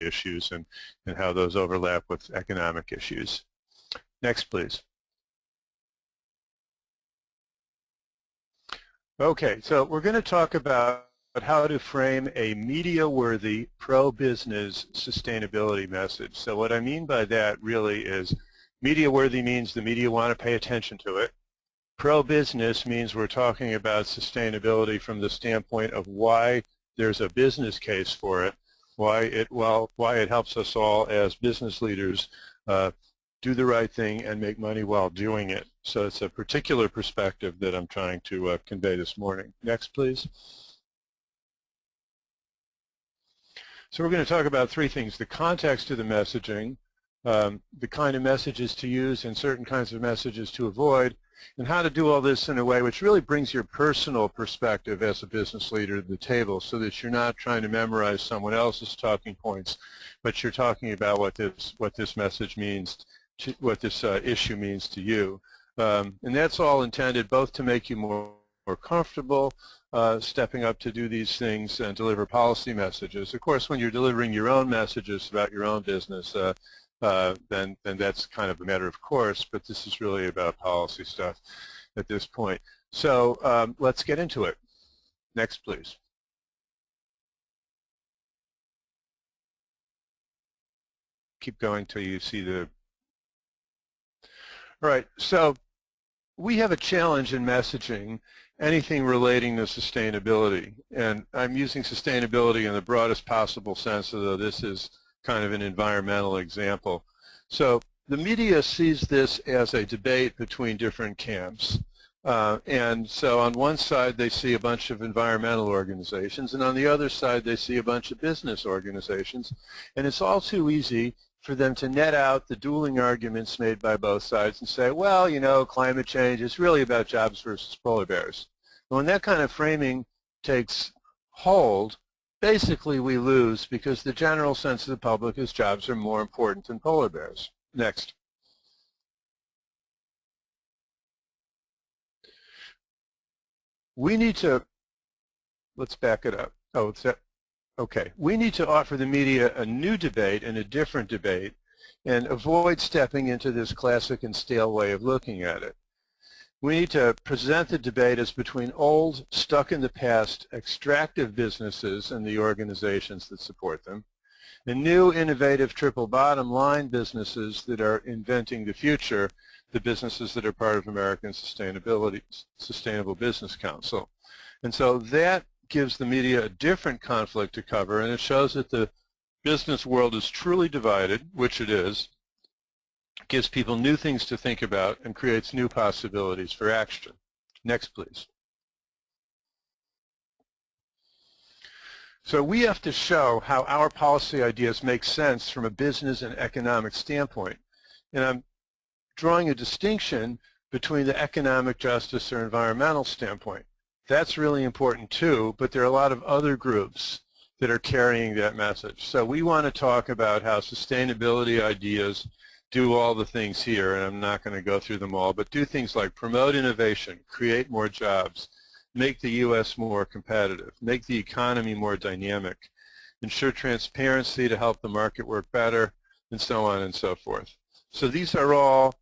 issues and how those overlap with economic issues. Next, please. Okay, so we're going to talk about how to frame a media-worthy, pro-business sustainability message. So what I mean by that really is media-worthy means the media want to pay attention to it. Pro-business means we're talking about sustainability from the standpoint of why there's a business case for it, why it helps us all as business leaders do the right thing and make money while doing it. So it's a particular perspective that I'm trying to convey this morning. Next, please. So we're going to talk about three things: the context of the messaging, the kind of messages to use and certain kinds of messages to avoid, and how to do all this in a way which really brings your personal perspective as a business leader to the table, so that you're not trying to memorize someone else's talking points, but you're talking about what this message means, what this issue means to you. And that's all intended both to make you more comfortable stepping up to do these things and deliver policy messages. Of course, when you're delivering your own messages about your own business, then that's kind of a matter of course, but this is really about policy stuff at this point. So let's get into it. Next, please. Keep going till you see the... All right, so we have a challenge in messaging anything relating to sustainability, and I'm using sustainability in the broadest possible sense, although this is kind of an environmental example. So the media sees this as a debate between different camps, and so on one side they see a bunch of environmental organizations, and on the other side they see a bunch of business organizations, and it's all too easy for them to net out the dueling arguments made by both sides and say, well, you know, climate change is really about jobs versus polar bears. And when that kind of framing takes hold, basically we lose, because the general sense of the public is jobs are more important than polar bears. Next. We need to, let's back it up. Oh, it's that. Okay, we need to offer the media a new debate and a different debate and avoid stepping into this classic and stale way of looking at it. We need to present the debate as between old, stuck-in-the-past, extractive businesses and the organizations that support them, and new, innovative, triple-bottom-line businesses that are inventing the future, the businesses that are part of American Sustainable Business Council. And so that gives the media a different conflict to cover, and it shows that the business world is truly divided, which it is, gives people new things to think about, and creates new possibilities for action. Next, please. So we have to show how our policy ideas make sense from a business and economic standpoint. And I'm drawing a distinction between the economic justice or environmental standpoint. That's really important too, but there are a lot of other groups that are carrying that message. So we want to talk about how sustainability ideas do all the things here, and I'm not going to go through them all, but do things like promote innovation, create more jobs, make the U.S. more competitive, make the economy more dynamic, ensure transparency to help the market work better, and so on and so forth. So these are all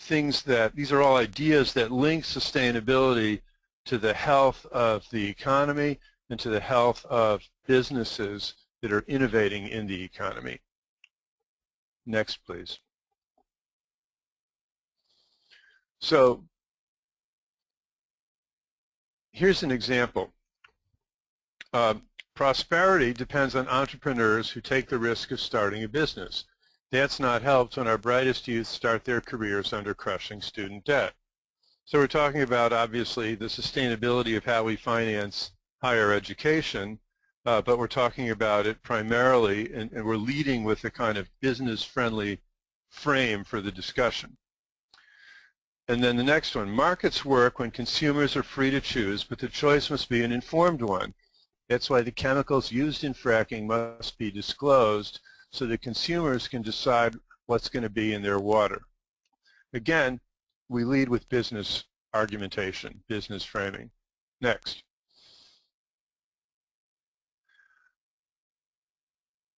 things these are all ideas that link sustainability to the health of the economy and to the health of businesses that are innovating in the economy. Next, please. So here's an example. Prosperity depends on entrepreneurs who take the risk of starting a business. That's not helped when our brightest youth start their careers under crushing student debt. So we're talking about, obviously, the sustainability of how we finance higher education, but we're talking about it primarily, and we're leading with the kind of business-friendly frame for the discussion. And then the next one, markets work when consumers are free to choose, but the choice must be an informed one. That's why the chemicals used in fracking must be disclosed so that consumers can decide what's going to be in their water. Again, we lead with business argumentation, business framing. Next.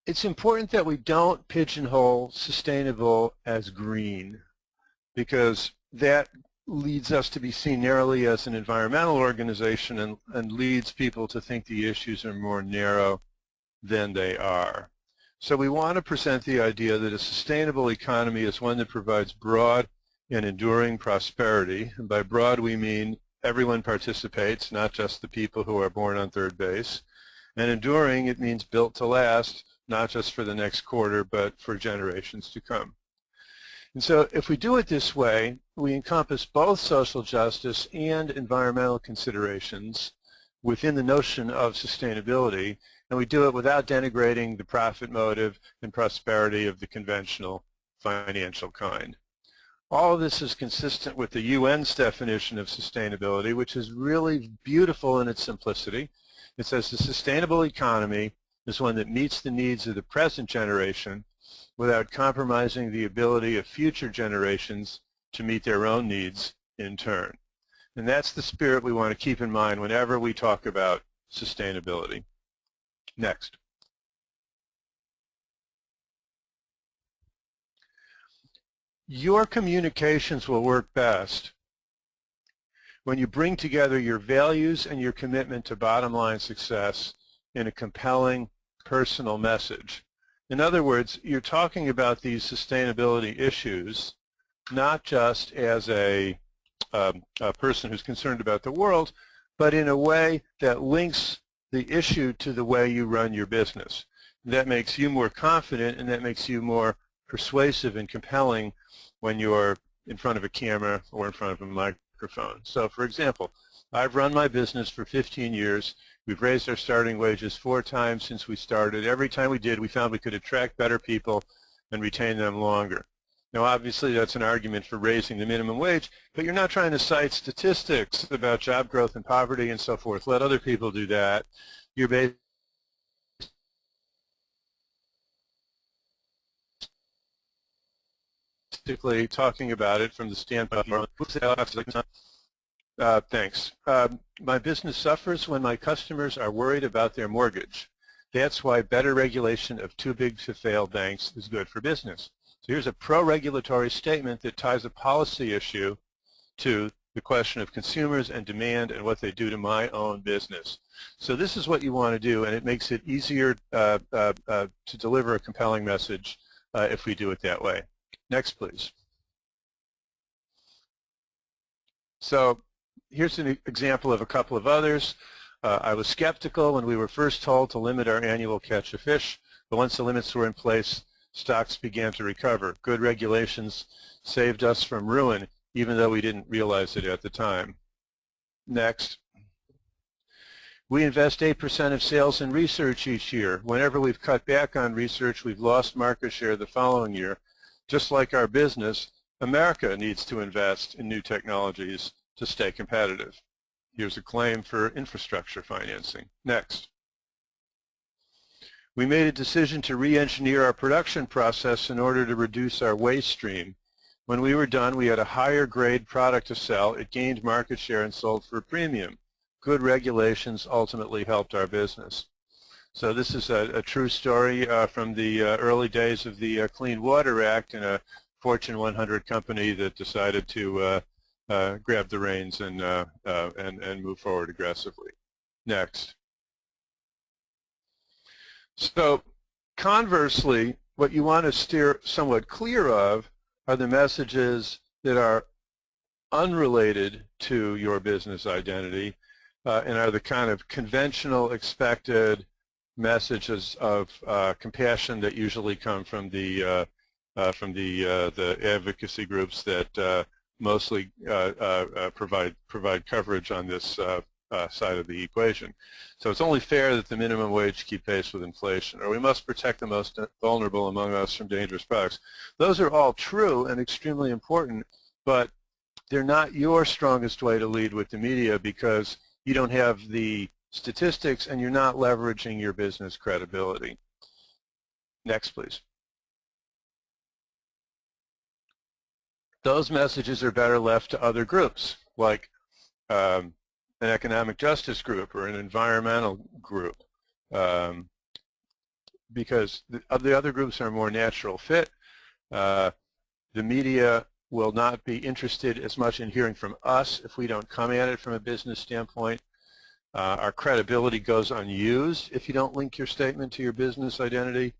it's important that we don't pigeonhole sustainable as green, because that leads us to be seen narrowly as an environmental organization and leads people to think the issues are more narrow than they are. So we want to present the idea that a sustainable economy is one that provides broad and enduring prosperity. And by broad we mean everyone participates, not just the people who are born on third base. And enduring, it means built to last, not just for the next quarter, but for generations to come. And so if we do it this way, we encompass both social justice and environmental considerations within the notion of sustainability, and we do it without denigrating the profit motive and prosperity of the conventional financial kind. All of this is consistent with the UN's definition of sustainability, which is really beautiful in its simplicity. It says the sustainable economy is one that meets the needs of the present generation without compromising the ability of future generations to meet their own needs in turn. And that's the spirit we want to keep in mind whenever we talk about sustainability. Next. Your communications will work best when you bring together your values and your commitment to bottom line success in a compelling personal message. In other words, you're talking about these sustainability issues not just as a person who's concerned about the world, but in a way that links the issue to the way you run your business. That makes you more confident, and that makes you more persuasive and compelling when you're in front of a camera or in front of a microphone. So, for example, I've run my business for 15 years. We've raised our starting wages 4 times since we started. Every time we did, we found we could attract better people and retain them longer. Now, obviously, that's an argument for raising the minimum wage, but you're not trying to cite statistics about job growth and poverty and so forth. Let other people do that. You're basically talking about it from the standpoint of, thanks. My business suffers when my customers are worried about their mortgage. That's why better regulation of too big to fail banks is good for business. So here's a pro-regulatory statement that ties a policy issue to the question of consumers and demand and what they do to my own business. So this is what you want to do, and it makes it easier to deliver a compelling message if we do it that way. Next, please. So here's an example of a couple of others. I was skeptical when we were first told to limit our annual catch of fish, but once the limits were in place, stocks began to recover. Good regulations saved us from ruin, even though we didn't realize it at the time. Next. We invest 8% of sales in research each year. Whenever we've cut back on research, we've lost market share the following year. Just like our business, America needs to invest in new technologies to stay competitive. Here's a claim for infrastructure financing. Next. We made a decision to re-engineer our production process in order to reduce our waste stream. When we were done, we had a higher grade product to sell. It gained market share and sold for a premium. Good regulations ultimately helped our business. So this is a true story from the early days of the Clean Water Act in a Fortune 100 company that decided to grab the reins and move forward aggressively. Next. So conversely, what you want to steer somewhat clear of are the messages that are unrelated to your business identity and are the kind of conventional, expected messages of compassion that usually come from the advocacy groups that mostly provide coverage on this side of the equation. So it's only fair that the minimum wage keep pace with inflation, or we must protect the most vulnerable among us from dangerous products. Those are all true and extremely important, but they're not your strongest way to lead with the media because you don't have the statistics and you're not leveraging your business credibility. Next, please. Those messages are better left to other groups, like an economic justice group or an environmental group. because the other groups are a more natural fit. The media will not be interested as much in hearing from us if we don't come at it from a business standpoint. Our credibility goes unused if you don't link your statement to your business identity.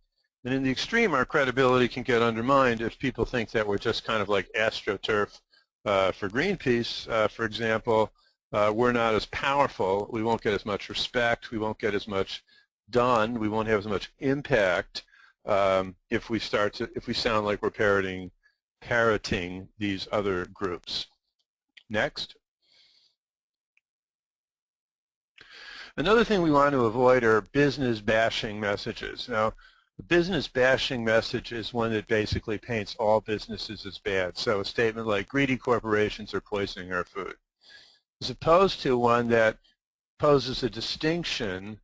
And in the extreme, our credibility can get undermined if people think that we're just kind of like AstroTurf for Greenpeace, for example. We're not as powerful. We won't get as much respect. We won't get as much done. We won't have as much impact if we sound like we're parroting these other groups. Next. Another thing we want to avoid are business bashing messages. Now, the business bashing message is one that basically paints all businesses as bad. So a statement like greedy corporations are poisoning our food, as opposed to one that poses a distinction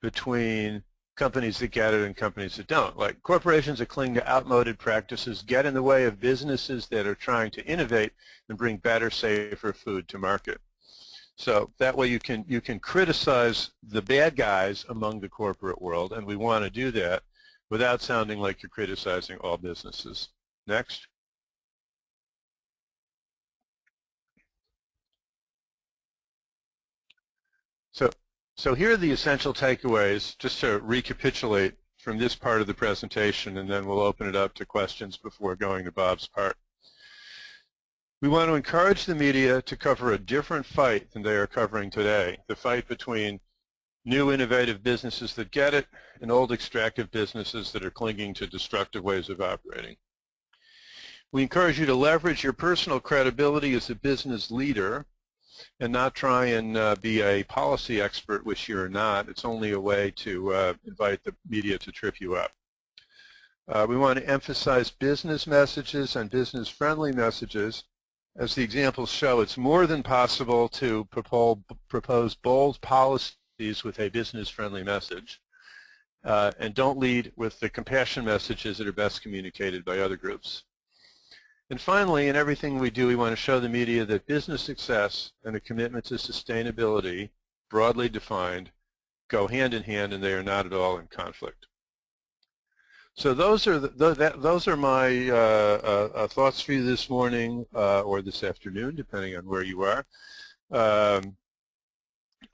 between companies that get it and companies that don't. Like corporations that cling to outmoded practices get in the way of businesses that are trying to innovate and bring better, safer food to market. So that way you can criticize the bad guys among the corporate world, and we want to do that without sounding like you're criticizing all businesses. Next. So here are the essential takeaways, just to recapitulate from this part of the presentation, and then we'll open it up to questions before going to Bob's part. We want to encourage the media to cover a different fight than they are covering today, the fight between new innovative businesses that get it and old extractive businesses that are clinging to destructive ways of operating. We encourage you to leverage your personal credibility as a business leader and not try and be a policy expert, which you're not. It's only a way to invite the media to trip you up. We want to emphasize business messages and business-friendly messages. As the examples show, it's more than possible to propose bold policies with a business-friendly message. And don't lead with the compassion messages that are best communicated by other groups. And finally, in everything we do, we want to show the media that business success and a commitment to sustainability, broadly defined, go hand in hand, and they are not at all in conflict. So those are my thoughts for you this morning or this afternoon, depending on where you are, on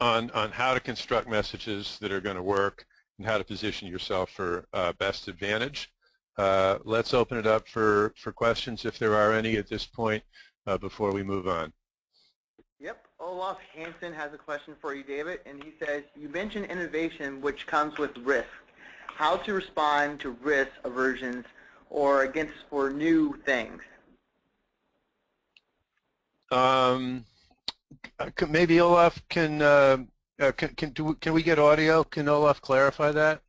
how to construct messages that are going to work and how to position yourself for best advantage. Let's open it up for questions if there are any at this point before we move on. Yep, Olaf Hansen has a question for you, David, and he says, you mentioned innovation which comes with risk. How to respond to risk aversions or against for new things? Maybe Olaf can we get audio? Can Olaf clarify that?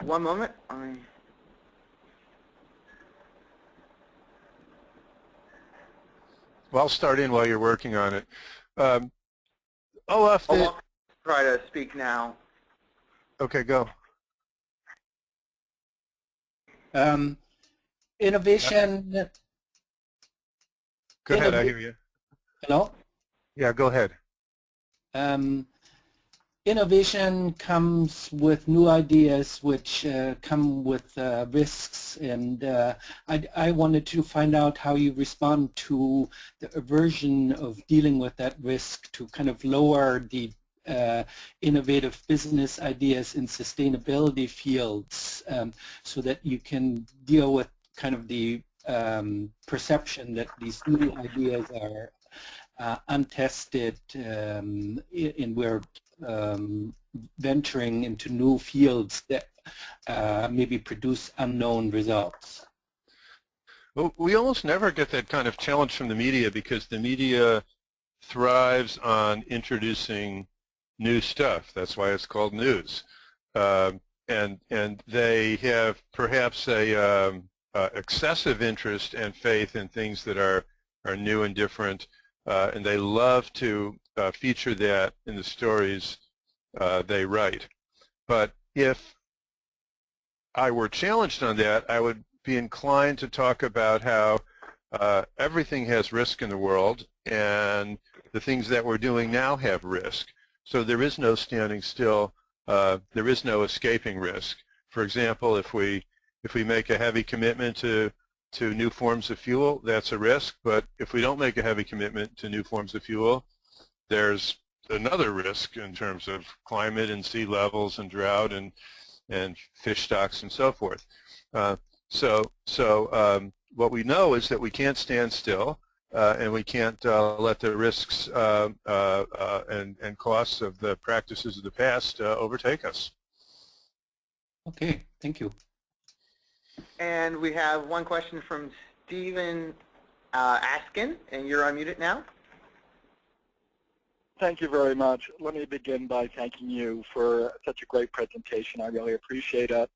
One moment. Well, I'll start in while you're working on it. Olaf, try to speak now. Okay, go. Innovation. Go ahead, I hear you. Hello? Yeah, go ahead. Innovation comes with new ideas which come with risks, and I wanted to find out how you respond to the aversion of dealing with that risk to kind of lower the innovative business ideas in sustainability fields so that you can deal with kind of the perception that these new ideas are untested and we're venturing into new fields that maybe produce unknown results. Well, we almost never get that kind of challenge from the media because the media thrives on introducing new stuff. That's why it's called news. And they have perhaps a excessive interest and faith in things that are new and different, and they love to feature that in the stories they write. But if I were challenged on that, I would be inclined to talk about how everything has risk in the world, and the things that we're doing now have risk. So there is no standing still there is no escaping risk. For example, if we make a heavy commitment to new forms of fuel, that's a risk. But if we don't make a heavy commitment to new forms of fuel, there's another risk in terms of climate and sea levels and drought and fish stocks and so forth. What we know is that we can't stand still, and we can't let the risks and costs of the practices of the past overtake us. Okay, thank you. And we have one question from Stephen Askin, and you're unmuted now. Thank you very much. Let me begin by thanking you for such a great presentation. I really appreciate it.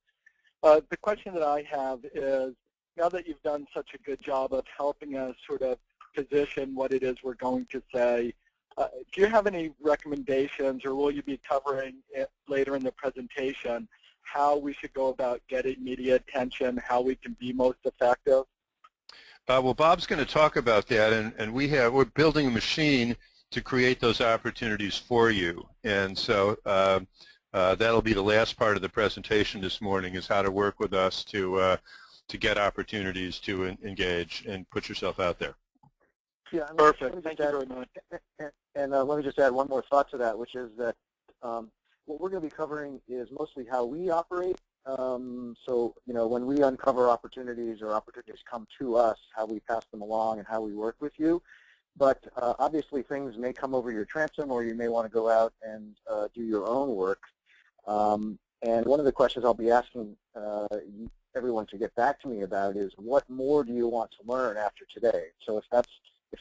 The question that I have is, now that you've done such a good job of helping us sort of position what it is we're going to say, do you have any recommendations, or will you be covering it later in the presentation, how we should go about getting media attention, how we can be most effective? Well, Bob's going to talk about that, and we're building a machine to create those opportunities for you. And so that'll be the last part of the presentation this morning, is how to work with us to get opportunities to engage and put yourself out there. Yeah, perfect. Thank you very much. And let me just add one more thought to that, which is that what we're going to be covering is mostly how we operate. So, you know, when we uncover opportunities or opportunities come to us, how we pass them along and how we work with you. But obviously things may come over your transom, or you may want to go out and do your own work. And one of the questions I'll be asking everyone to get back to me about is, what more do you want to learn after today? So if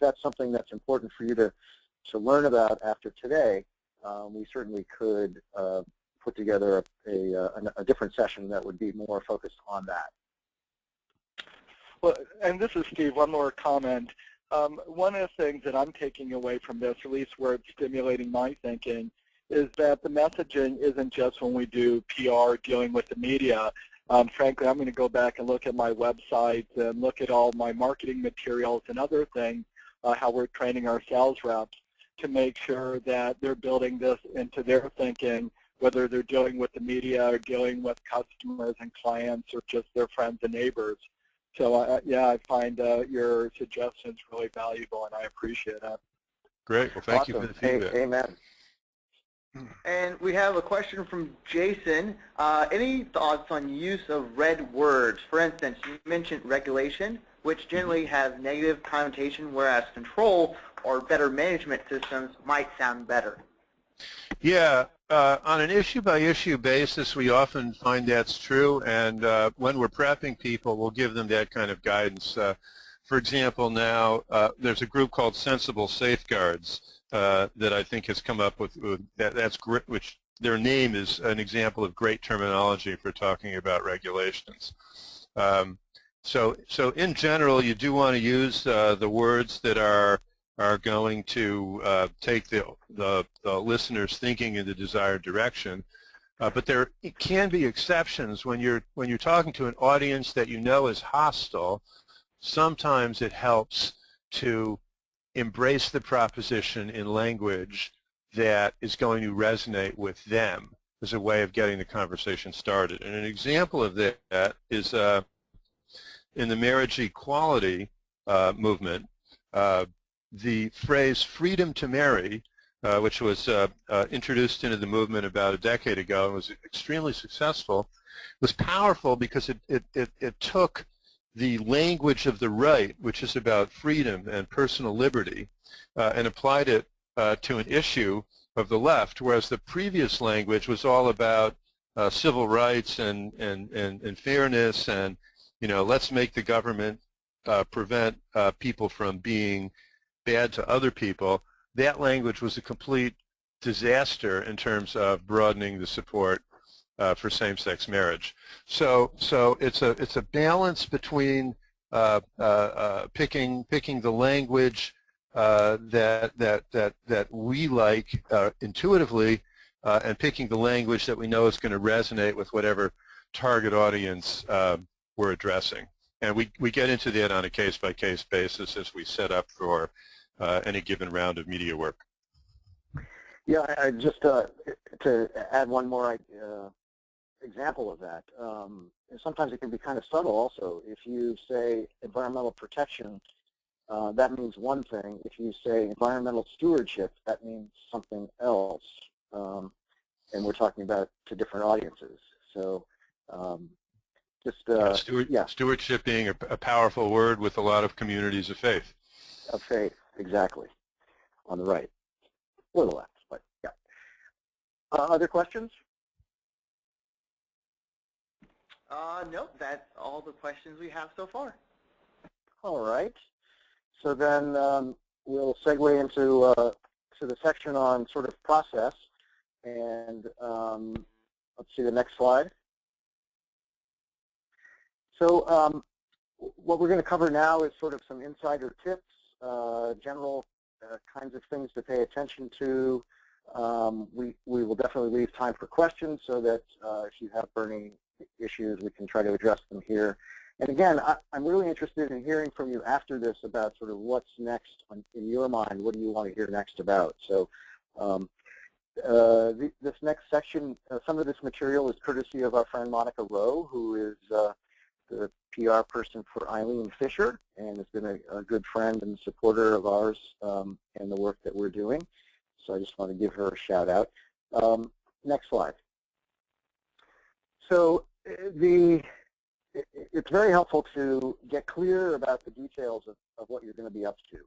that's something that's important for you to learn about after today, we certainly could put together a different session that would be more focused on that. Well, and this is Steve, one more comment. One of the things that I'm taking away from this, at least where it's stimulating my thinking, is that the messaging isn't just when we do PR dealing with the media. Frankly, I'm going to go back and look at my website and look at all my marketing materials and other things, how we're training our sales reps to make sure that they're building this into their thinking, whether they're dealing with the media or dealing with customers and clients or just their friends and neighbors. So, yeah, I find your suggestions really valuable, and I appreciate it. Great. Well, thank you for the feedback. Amen. And we have a question from Jason. Any thoughts on use of red words? For instance, you mentioned regulation, which generally have negative connotation, whereas control or better management systems might sound better. Yeah, on an issue-by-issue basis, we often find that's true, and when we're prepping people, we'll give them that kind of guidance. For example, now there's a group called Sensible Safeguards that I think has come up with that's great, which their name is an example of great terminology for talking about regulations. So in general, you do want to use the words that are going to take the listener's thinking in the desired direction. But there can be exceptions when you're talking to an audience that you know is hostile. Sometimes it helps to embrace the proposition in language that is going to resonate with them as a way of getting the conversation started. And an example of that is in the marriage equality movement, the phrase freedom to marry, which was introduced into the movement about a decade ago and was extremely successful, was powerful because it took the language of the right, which is about freedom and personal liberty, and applied it to an issue of the left, whereas the previous language was all about civil rights and fairness and, you know, let's make the government prevent people from being bad to other people. That language was a complete disaster in terms of broadening the support for same-sex marriage. So it's a balance between picking the language that we like intuitively and picking the language that we know is going to resonate with whatever target audience we're addressing. And we get into that on a case-by-case basis as we set up for any given round of media work. Yeah, I just to add one more example of that. Sometimes it can be kind of subtle also. If you say environmental protection, that means one thing. If you say environmental stewardship, that means something else. And we're talking about to different audiences. So stewardship being a powerful word with a lot of communities of faith. Of faith, exactly, on the right. Or the left, but yeah. Other questions? Nope, that's all the questions we have so far. All right. So then we'll segue into to the section on sort of process. And let's see the next slide. So what we're going to cover now is sort of some insider tips, general kinds of things to pay attention to. We will definitely leave time for questions so that if you have burning issues, we can try to address them here. And again, I'm really interested in hearing from you after this about sort of what's next in your mind. What do you want to hear next about? So this next section, some of this material is courtesy of our friend Monica Rowe, who is the PR person for Eileen Fisher, and has been a good friend and supporter of ours and the work that we're doing. So I just want to give her a shout out. Next slide. So it's very helpful to get clear about the details of what you're going to be up to.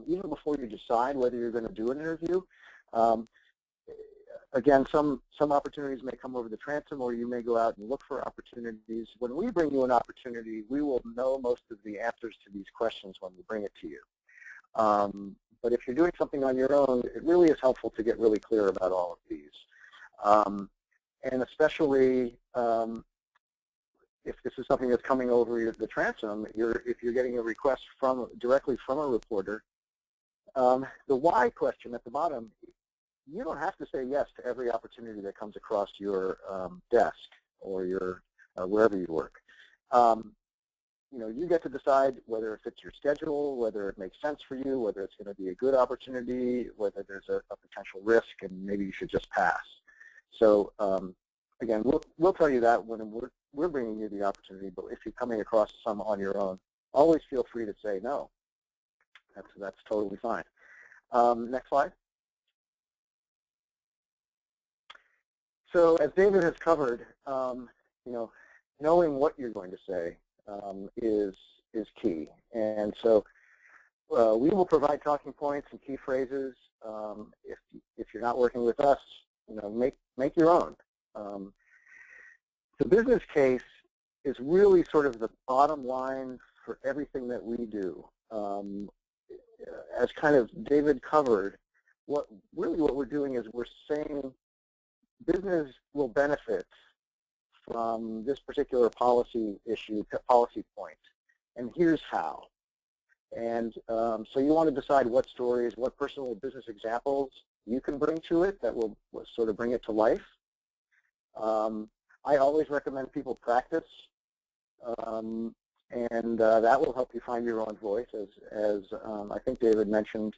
Even before you decide whether you're going to do an interview, again, some opportunities may come over the transom, or you may go out and look for opportunities. When we bring you an opportunity, we will know most of the answers to these questions when we bring it to you. But if you're doing something on your own, it really is helpful to get really clear about all of these. And especially if this is something that's coming over the transom, if you're getting a request directly from a reporter, the why question at the bottom, you don't have to say yes to every opportunity that comes across your desk or your wherever you work. You get to decide whether it fits your schedule, whether it makes sense for you, whether it's going to be a good opportunity, whether there's a potential risk, and maybe you should just pass. So again, we'll tell you that when we're bringing you the opportunity. But if you're coming across some on your own, always feel free to say no. That's totally fine. Next slide. So as David has covered, knowing what you're going to say is key. And so we will provide talking points and key phrases. If you're not working with us, make your own. The business case is really sort of the bottom line for everything that we do. As kind of David covered, what we're doing is we're saying business will benefit from this particular policy point, and here's how. And so you want to decide what stories, what personal business examples you can bring to it that will sort of bring it to life. I always recommend people practice, and that will help you find your own voice. As I think David mentioned,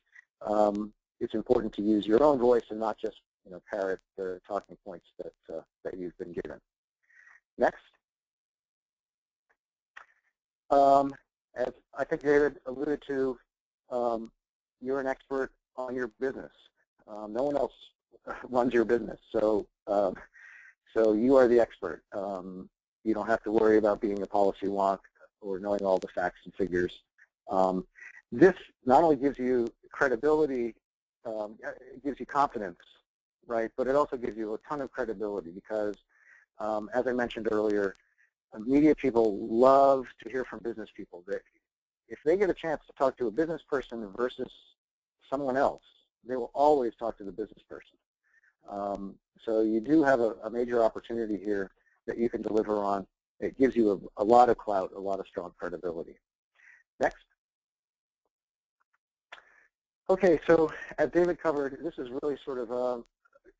it's important to use your own voice and not just parrot the talking points that you've been given. Next. As I think David alluded to, you're an expert on your business. No one else runs your business, so you are the expert. You don't have to worry about being a policy wonk or knowing all the facts and figures. This not only gives you credibility, it gives you confidence, right? But it also gives you a ton of credibility because, as I mentioned earlier, media people love to hear from business people. If they get a chance to talk to a business person versus someone else, they will always talk to the business person. So you do have a major opportunity here that you can deliver on. It gives you a lot of clout, a lot of strong credibility. Next. Okay, so as David covered, this is really sort of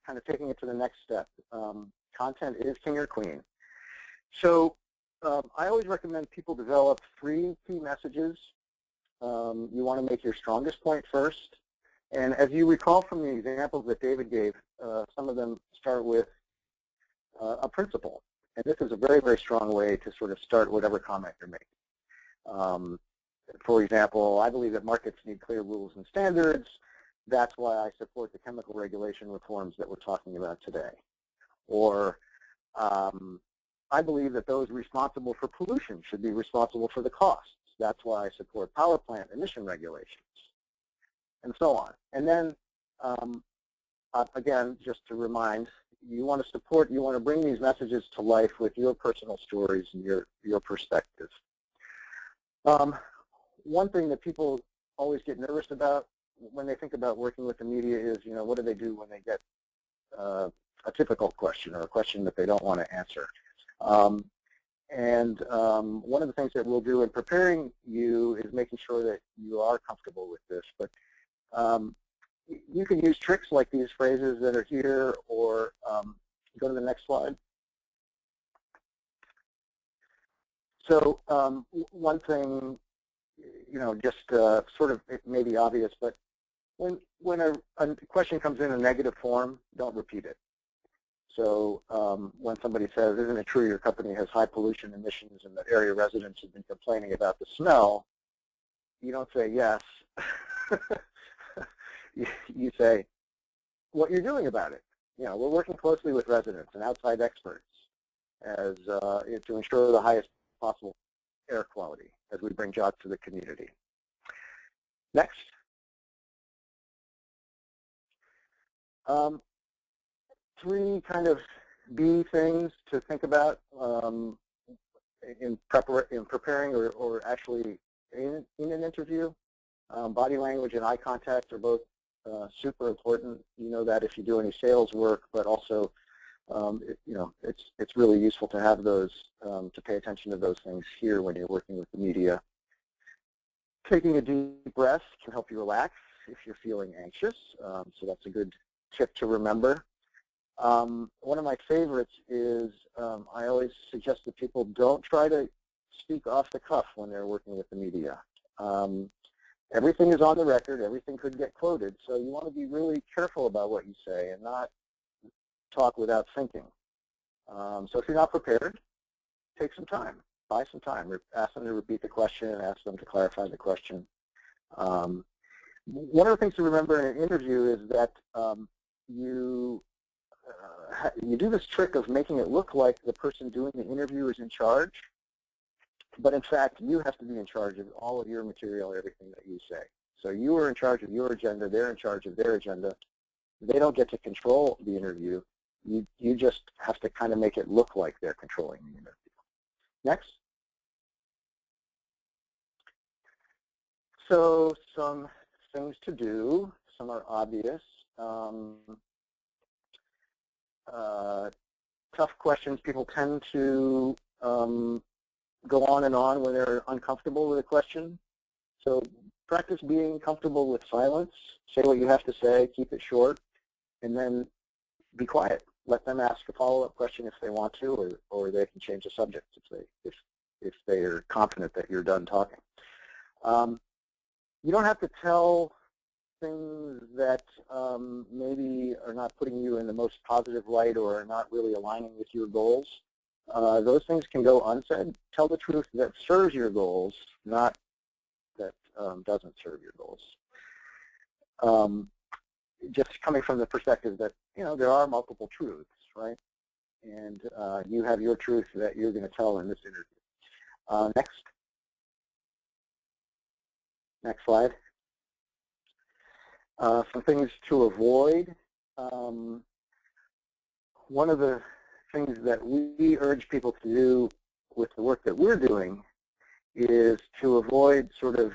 kind of taking it to the next step. Content is king or queen. So I always recommend people develop 3 key messages. You want to make your strongest point first, And as you recall from the examples that David gave, some of them start with a principle. And this is a very, very strong way to sort of start whatever comment you're making. For example, I believe that markets need clear rules and standards. That's why I support the chemical regulation reforms that we're talking about today. Or I believe that those responsible for pollution should be responsible for the costs. That's why I support power plant emission regulations, and so on. And then, again, just to remind, you want to bring these messages to life with your personal stories and your perspective. One thing that people always get nervous about when they think about working with the media is, what do they do when they get a difficult question or a question that they don't want to answer? One of the things that we'll do in preparing you is making sure that you are comfortable with this. But you can use tricks like these phrases that are here, or go to the next slide. So one thing, just sort of, it may be obvious, but when a question comes in a negative form, don't repeat it. So when somebody says, isn't it true your company has high pollution emissions and that area residents have been complaining about the smell, you don't say yes. You say what you're doing about it. We're working closely with residents and outside experts as to ensure the highest possible air quality as we bring jobs to the community. Next. Three kind of B things to think about in preparing or actually in an interview. Body language and eye contact are both super important. You know that if you do any sales work, but also it's really useful to have those, to pay attention to those things here when you're working with the media. Taking a deep breath can help you relax if you're feeling anxious, so that's a good tip to remember. One of my favorites is I always suggest that people don't try to speak off the cuff when they're working with the media. Everything is on the record, everything could get quoted, so you want to be really careful about what you say and not talk without thinking. So if you're not prepared, take some time, buy some time, ask them to repeat the question, ask them to clarify the question. One of the things to remember in an interview is that you do this trick of making it look like the person doing the interview is in charge, but in fact, you have to be in charge of all of your material, everything that you say. So you are in charge of your agenda, they're in charge of their agenda. They don't get to control the interview. You just have to kind of make it look like they're controlling the interview. Next. So some things to do, some are obvious. Tough questions, people tend to go on and on when they're uncomfortable with a question. So practice being comfortable with silence. Say what you have to say, keep it short, and then be quiet. Let them ask a follow-up question if they want to, or they can change the subject if they are confident that you're done talking. You don't have to tell things that maybe are not putting you in the most positive light or are not really aligning with your goals. Those things can go unsaid. Tell the truth that serves your goals, not that doesn't serve your goals. Just coming from the perspective that, there are multiple truths, right? And you have your truth that you're going to tell in this interview. Next slide. Some things to avoid. One of the things that we urge people to do with the work that we're doing is to avoid sort of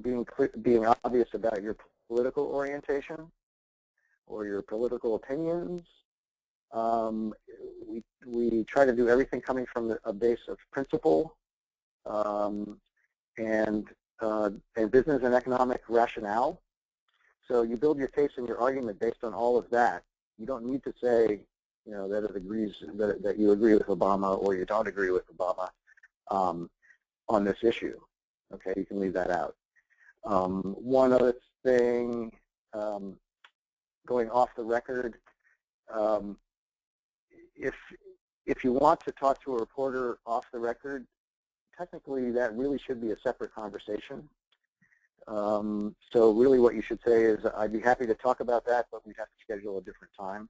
being obvious about your political orientation or your political opinions. We try to do everything coming from a base of principle and business and economic rationale. So you build your case and your argument based on all of that. You don't need to say, that it agrees that you agree with Obama or you don't agree with Obama on this issue. Okay, you can leave that out. One other thing going off the record. If you want to talk to a reporter off the record, technically that really should be a separate conversation. So really what you should say is, I'd be happy to talk about that, but we'd have to schedule a different time.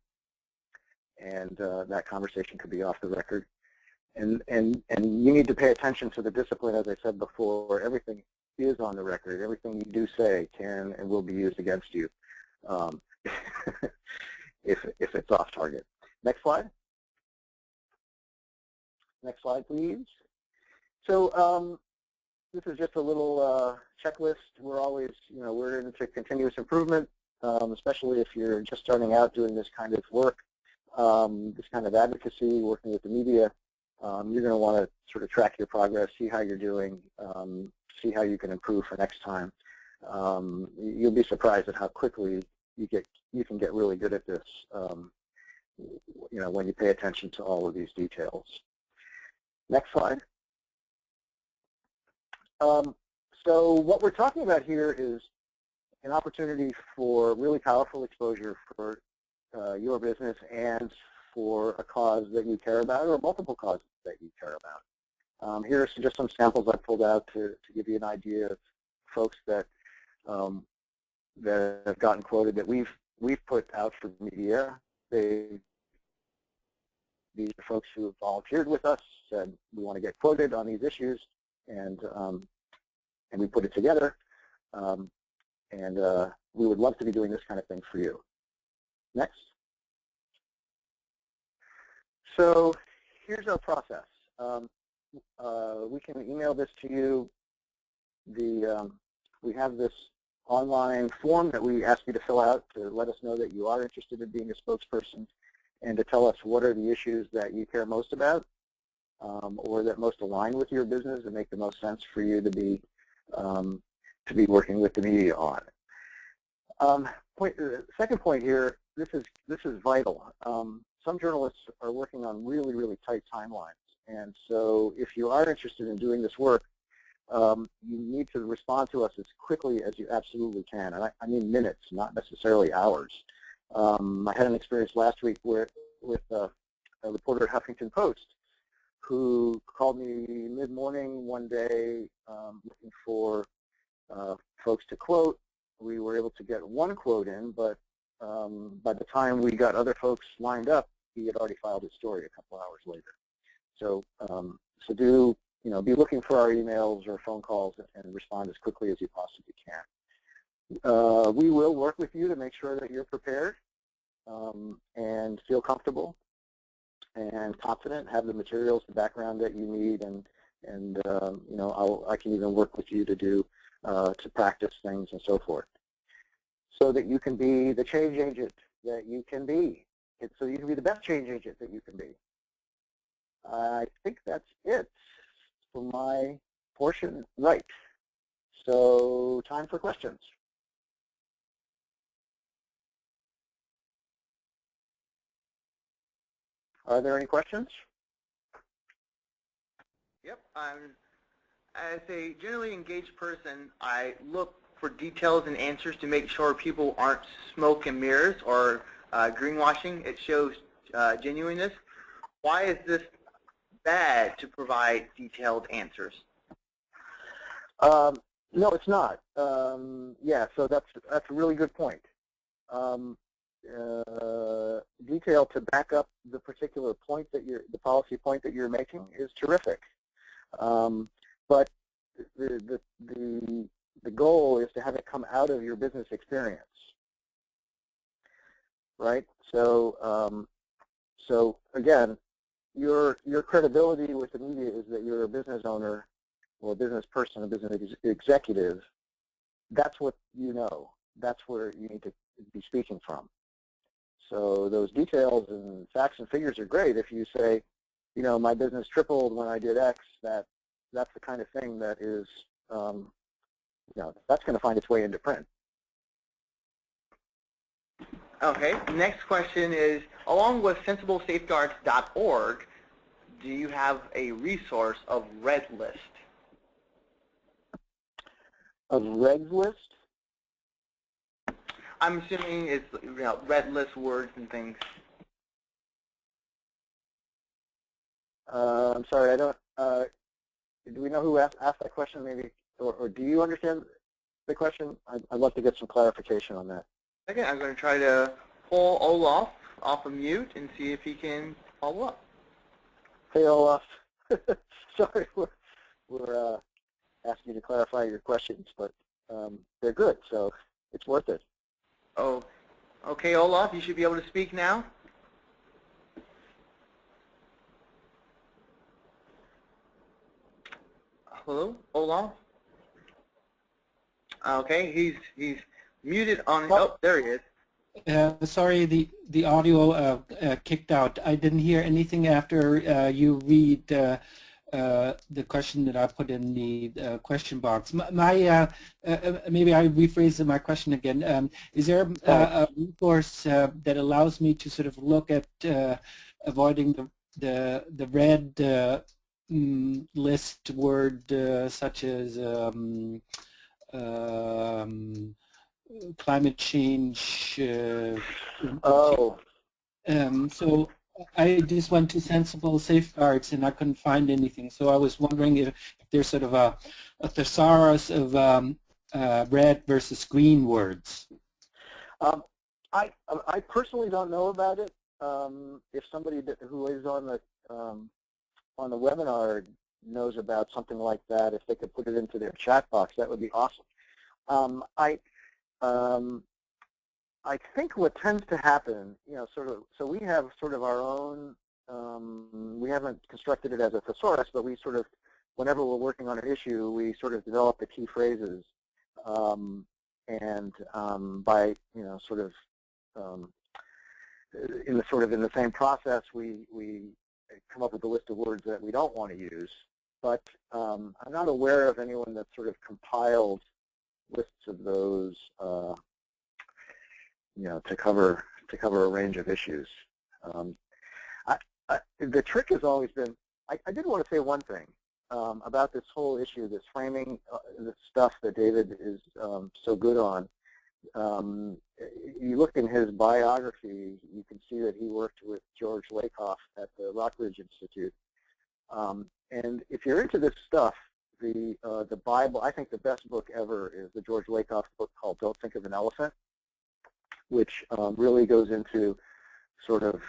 And that conversation could be off the record. And you need to pay attention to the discipline, as I said before. Everything is on the record. Everything you do say can and will be used against you if it's off target. Next slide. Next slide, please. So this is just a little checklist. We're always, we're into continuous improvement, especially if you're just starting out doing this kind of work, this kind of advocacy, working with the media. You're going to want to sort of track your progress, see how you're doing, see how you can improve for next time. You'll be surprised at how quickly you can get really good at this, when you pay attention to all of these details. Next slide. So what we're talking about here is an opportunity for really powerful exposure for your business and for a cause that you care about, or multiple causes that you care about. Here are just some samples I pulled out to give you an idea of folks that that have gotten quoted that we've put out for media. These are folks who have volunteered with us, said we want to get quoted on these issues, and we put it together. And we would love to be doing this kind of thing for you. Next. So here's our process. We can email this to you. We have this online form that we ask you to fill out to let us know that you are interested in being a spokesperson, and to tell us what are the issues that you care most about, or that most align with your business and make the most sense for you to be working with the media on. Second point here, this is vital. Some journalists are working on really, really tight timelines, and so if you are interested in doing this work, you need to respond to us as quickly as you absolutely can, and I mean minutes, not necessarily hours. I had an experience last week with a reporter at Huffington Post who called me mid-morning one day looking for folks to quote. We were able to get one quote in, but by the time we got other folks lined up, he had already filed his story a couple hours later. So, be looking for our emails or phone calls and respond as quickly as you possibly can. We will work with you to make sure that you're prepared and feel comfortable and confident, have the materials, the background that you need, and I can even work with you to practice things and so forth, so that you can be the change agent that you can be, so you can be the best change agent that you can be. I think that's it for my portion. Right. So time for questions. Are there any questions? Yep. As a generally engaged person, I look for details and answers to make sure people aren't smoke and mirrors or greenwashing. It shows genuineness. Why is this bad to provide detailed answers? No, it's not. Yeah, so that's a really good point. Detail to back up the particular point that the policy point that you're making is terrific. But the goal is to have it come out of your business experience, right? So so again, your credibility with the media is that you're a business owner or a business person, a business executive. That's what you know. That's where you need to be speaking from. So those details and facts and figures are great. If you say, my business tripled when I did X, that's the kind of thing that is, that's going to find its way into print. Okay. Next question is, along with sensiblesafeguards.org, do you have a resource of Red List? Of Red List? I'm assuming it's red list words and things. I'm sorry, I don't. Do we know who asked that question? Maybe, or do you understand the question? I'd love to get some clarification on that. Okay, I'm going to try to pull Olaf off of mute and see if he can follow up. Hey, Olaf. Sorry, we're asking you to clarify your questions, but they're good, so it's worth it. Oh, okay, Olaf, you should be able to speak now. Hello, Olaf? Okay, he's muted on. Oh, there he is. Sorry, the audio kicked out. I didn't hear anything after you read the question that I put in the question box. Maybe I rephrase my question again. Is there a resource that allows me to sort of look at avoiding the red list word such as climate change? So I just went to Sensible Safeguards and I couldn't find anything. So I was wondering if there's sort of a thesaurus of red versus green words. I personally don't know about it. If somebody who is on the webinar knows about something like that, if they could put it into their chat box, that would be awesome. I think what tends to happen, so we have sort of our own, we haven't constructed it as a thesaurus, but we sort of, whenever we're working on an issue, we sort of develop the key phrases, and by, sort of, in the same process, we come up with a list of words that we don't want to use. But I'm not aware of anyone that sort of compiled lists of those, to cover a range of issues. The trick has always been, I did want to say one thing about this whole issue, this framing, the stuff that David is so good on. You look in his biography, you can see that he worked with George Lakoff at the Rockridge Institute. And if you're into this stuff, the Bible, I think the best book ever is the George Lakoff book called Don't Think of an Elephant, which really goes into sort of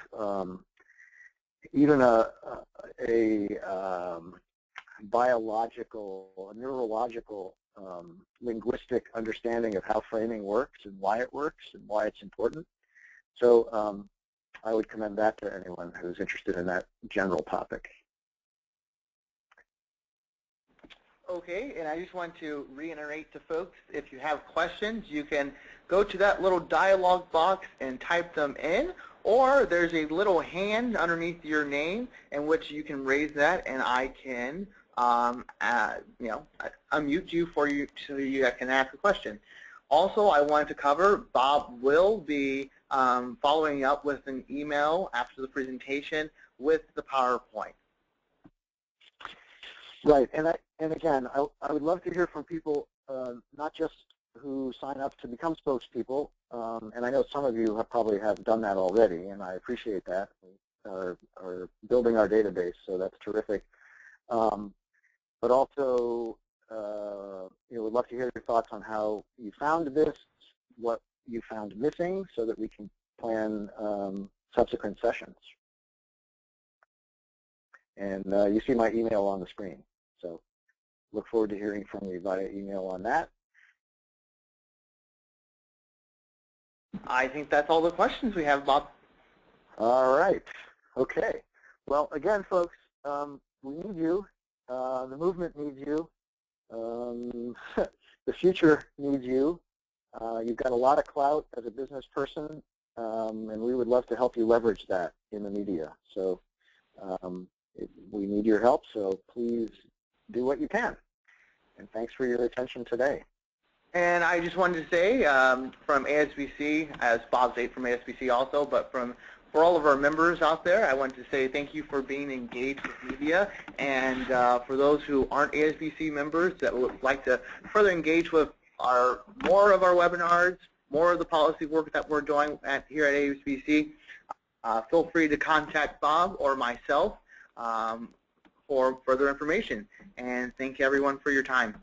even a biological, a neurological, linguistic understanding of how framing works and why it works and why it's important. So I would commend that to anyone who's interested in that general topic. Okay, and I just want to reiterate to folks, if you have questions, you can go to that little dialog box and type them in, or there's a little hand underneath your name in which you can raise that, and I can, unmute you so you can ask a question. Also, I wanted to cover, Bob will be following up with an email after the presentation with the PowerPoint. Right, and again, I would love to hear from people, not just who sign up to become spokespeople, and I know some of you probably have done that already, and I appreciate that, are building our database, so that's terrific. But also, we'd love to hear your thoughts on how you found this, what you found missing, so that we can plan subsequent sessions. And you see my email on the screen. So look forward to hearing from you via email on that. I think that's all the questions we have, Bob. All right. Okay. Well, again, folks, we need you. The movement needs you. The future needs you. You've got a lot of clout as a business person, and we would love to help you leverage that in the media. So we need your help, so please do what you can. And thanks for your attention today. And I just wanted to say from ASBC, as Bob's from ASBC also, but for all of our members out there, I want to say thank you for being engaged with media. And for those who aren't ASBC members that would like to further engage with more of our webinars, more of the policy work that we're doing here at ASBC, feel free to contact Bob or myself for further information. And thank everyone for your time.